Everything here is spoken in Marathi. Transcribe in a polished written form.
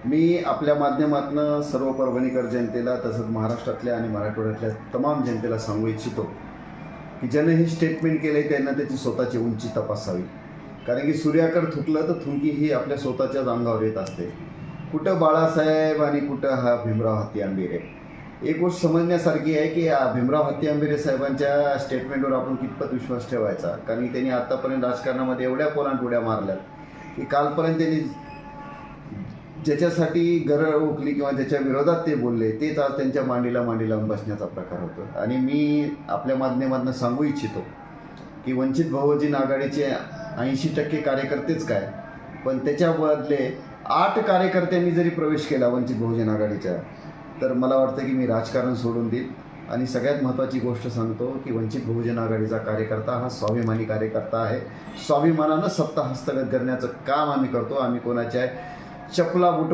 मी आपल्या माध्यमातून सर्व परभणीकर जनतेला तसंच महाराष्ट्रातल्या आणि मराठवाड्यातल्या तमाम जनतेला सांगू इच्छितो की ज्यानं हे स्टेटमेंट केलं आहे त्यांना त्याची स्वतःची उंची तपासावी. कारण की सूर्याकडे थुकलं तर थुंकी ही आपल्या स्वतःच्याच अंगावर येत असते. कुठं बाळासाहेब आणि कुठं हा भीमराव हत्ती आंबेरे. एक गोष्ट समजण्यासारखी आहे की भीमराव हत्ती आंबेरे साहेबांच्या स्टेटमेंटवर आपण कितपत विश्वास ठेवायचा. कारण की त्यांनी आत्तापर्यंत राजकारणामध्ये एवढ्या पोलांटुड्या मारल्यात की कालपर्यंत त्यांनी ज्याच्यासाठी गरळ ओकली किंवा ज्याच्या विरोधात ते बोलले तेच आज त्यांच्या मांडीला लावून बसण्याचा प्रकार होतो. आणि मी आपल्या माध्यमातून सांगू इच्छितो की वंचित बहुजन आघाडीचे 80% कार्यकर्तेच काय, पण त्याच्या बदले 8 कार्यकर्त्यांनी जरी प्रवेश केला वंचित बहुजन आघाडीच्या, तर मला वाटतं की मी राजकारण सोडून देईन. आणि सगळ्यात महत्त्वाची गोष्ट सांगतो की वंचित बहुजन आघाडीचा कार्यकर्ता हा स्वाभिमानी कार्यकर्ता आहे. स्वाभिमानानं सत्ता हस्तगत करण्याचं काम आम्ही करतो. आम्ही कोणाच्या चपला